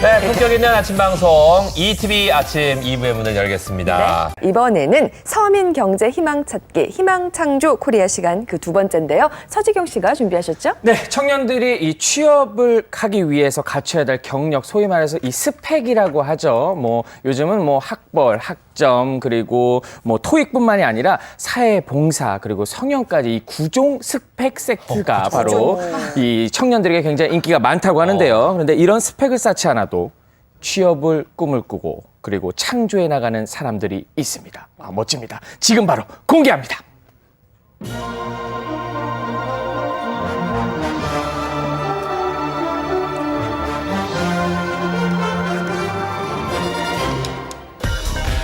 네, 품격 있는 아침 방송 ETV 아침 2부의 문을 열겠습니다. 네, 이번에는 서민 경제 희망 찾기, 희망 창조 코리아 시간 그 두 번째인데요. 서지경 씨가 준비하셨죠? 네, 청년들이 이 취업을 하기 위해서 갖춰야 될 경력, 소위 말해서 이 스펙이라고 하죠. 뭐 요즘은 뭐 학벌, 학점, 그리고 뭐 토익뿐만이 아니라 사회 봉사, 그리고 성형까지 이 구종 스펙 세트가 바로 이 청년들에게 굉장히 인기가 많다고 하는데요. 그런데 이런 스펙을 쌓지 않아도 취업을 꿈을 꾸고 그리고 창조해 나가는 사람들이 있습니다. 멋집니다. 지금 바로 공개합니다.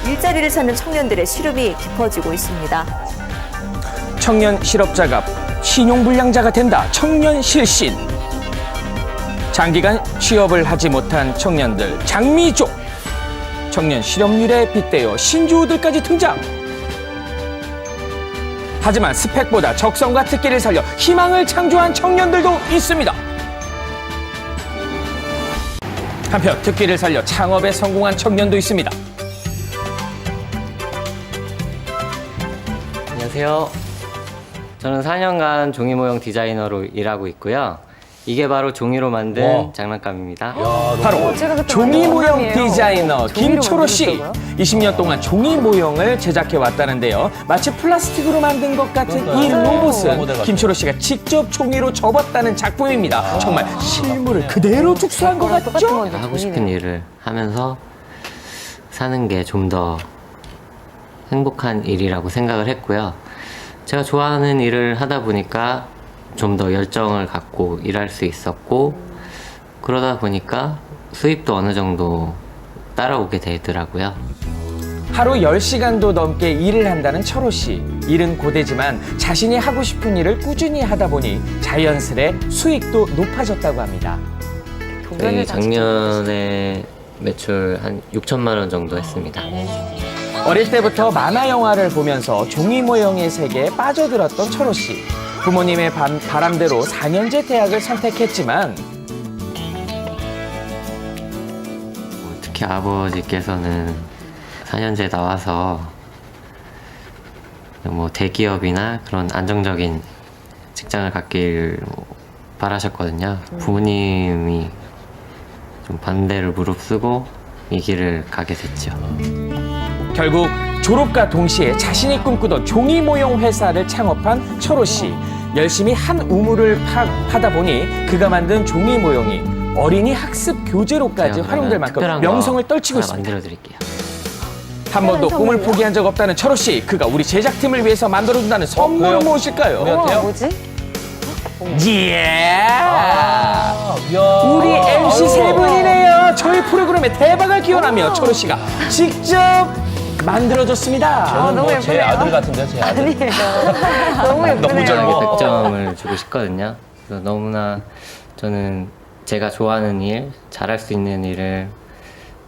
일자리를 찾는 청년들의 시름이 깊어지고 있습니다. 청년 실업자가 신용불량자가 된다. 청년 실신. 장기간 취업을 하지 못한 청년들 장미족. 청년 실업률에 빗대어 신주들까지 등장. 하지만 스펙보다 적성과 특기를 살려 희망을 창조한 청년들도 있습니다. 한편 특기를 살려 창업에 성공한 청년도 있습니다. 안녕하세요. 저는 4년간 종이 모형 디자이너로 일하고 있고요. 이게 바로 종이로 만든 장난감입니다. 바로 종이 모형 디자이너 김초로 씨. 20년 동안 종이 모형을 제작해 왔다는데요. 마치 플라스틱으로 만든 것 같은 이 로봇은 김초로 씨가 직접 종이로 접었다는 작품입니다. 정말 실물을 그대로 tuk수한 것 같죠? 제가 하고 싶은 일을 하면서 사는 게 좀 더 행복한 일이라고 생각을 했고요. 제가 좋아하는 일을 하다 보니까 좀 더 열정을 갖고 일할 수 있었고, 그러다 보니까 수입도 어느 정도 따라오게 되더라고요. 하루 10시간도 넘게 일을 한다는 철호 씨. 일은 고되지만 자신이 하고 싶은 일을 꾸준히 하다 보니 자연스레 수익도 높아졌다고 합니다. 저희 작년에 매출 한 6천만 원 정도 했습니다. 어릴 때부터 만화 영화를 보면서 종이 모형의 세계에 빠져들었던 철호 씨. 부모님의 바람대로 4년제 대학을 선택했지만 특히 아버지께서는 4년제 나와서 뭐 대기업이나 그런 안정적인 직장을 갖길 바라셨거든요. 부모님이 좀 반대를 무릅쓰고 이 길을 가게 됐죠. 결국 졸업과 동시에 자신이 꿈꾸던 종이 모형 회사를 창업한 철호 씨. 열심히 한 우물을 파다 보니 그가 만든 종이 모형이 어린이 학습 교재로까지 활용될 만큼 명성을 떨치고 있습니다. 만들어드릴게요. 한 번도 꿈을 포기한 적 없다는 철호 씨. 그가 우리 제작팀을 위해서 만들어준다는 선물은 무엇일까요? 뭐지? 우리 MC 세 분이네요. 저희 프로그램에 대박을 기원하며 철호 씨가 직접 만들어줬습니다. 저는 뭐 제 아들 같은데요, 제 아들. 아니에요. 너무 예쁘네요. 저에게 100점을 주고 싶거든요. 그래서 너무나 저는 제가 좋아하는 일, 잘할 수 있는 일을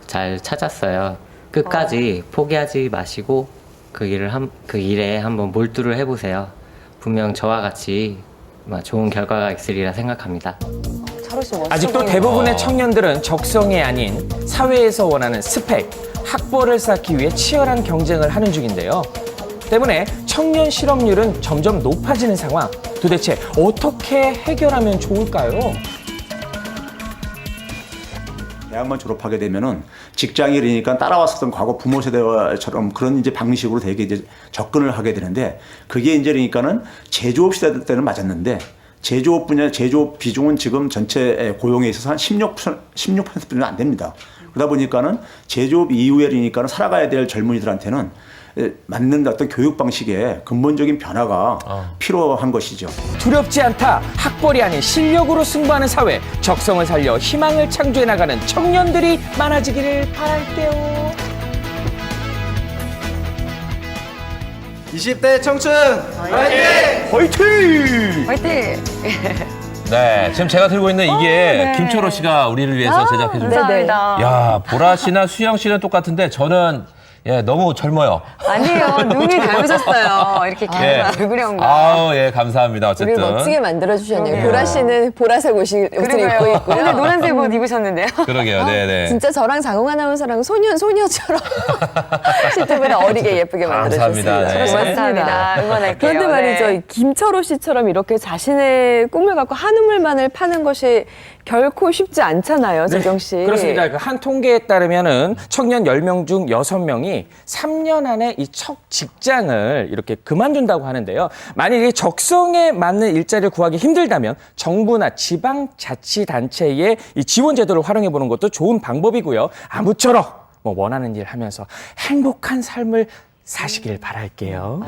잘 찾았어요. 끝까지 포기하지 마시고 그 일에 한번 몰두를 해보세요. 분명 저와 같이 좋은 결과가 있으리라 생각합니다. 아직도 대부분의 청년들은 적성이 아닌 사회에서 원하는 스펙, 학벌을 쌓기 위해 치열한 경쟁을 하는 중인데요. 때문에 청년 실업률은 점점 높아지는 상황. 도대체 어떻게 해결하면 좋을까요? 대학만 졸업하게 되면은 직장인이니까 따라왔었던 과거 부모 세대처럼 그런 이제 방식으로 되게 이제 접근을 하게 되는데, 그게 이제 그러니까는 제조업 시대 때는 맞았는데, 제조업 비중은 지금 전체 고용에 있어서 한 16%는 안 됩니다. 그러다 보니까는 제조업 이후에니까는 살아가야 될 젊은이들한테는 맞는 어떤 교육 방식의 근본적인 변화가 필요한 것이죠. 두렵지 않다. 학벌이 아닌 실력으로 승부하는 사회. 적성을 살려 희망을 창조해 나가는 청년들이 많아지기를 바랄게요. 20대 청춘 화이팅! 화이팅! 화이팅! 네, 지금 제가 들고 있는 이게 네. 김초로 씨가 우리를 위해서 제작해 준. 감사합니다. 야, 보라 씨나 수영 씨는 똑같은데 저는 예, 너무 젊어요. 아니에요. 눈이 닮으셨어요. 이렇게 긴 얼굴형과. 아우, 예, 감사합니다. 우리 어쨌든. 멋지게 만들어주셨네요. 보라 씨는 보라색 옷을 입고 있고요. 오늘 노란색 옷 입으셨는데요. 그러게요. 네네. 진짜 저랑 장홍 아나운서랑 소녀처럼 실제보다 어리게 예쁘게 만들어주셨습니다. 감사합니다. 네. 감사합니다. 응원할게요. 그런데 말이죠. 네. 이 김철호 씨처럼 이렇게 자신의 꿈을 갖고 한우물만을 파는 것이 결코 쉽지 않잖아요, 재경 씨. 그렇습니다. 그 한 통계에 따르면은 청년 10명 중 6명이 3년 안에 이 첫 직장을 이렇게 그만둔다고 하는데요. 만약에 적성에 맞는 일자리를 구하기 힘들다면 정부나 지방자치단체의 이 지원 제도를 활용해 보는 것도 좋은 방법이고요. 아무쪼록 뭐 원하는 일 하면서 행복한 삶을 사시길 바랄게요.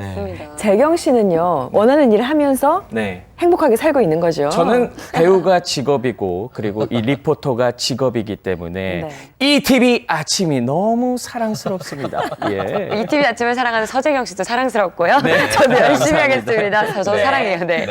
재경 씨는요, 원하는 일을 하면서 네. 행복하게 살고 있는 거죠. 저는 배우가 직업이고 그리고 이 리포터가 직업이기 때문에 ETV 아침이 너무 사랑스럽습니다. 예. ETV 아침을 사랑하는 서재경 씨도 사랑스럽고요. 저도 열심히 하겠습니다. 저도 사랑해요. 네.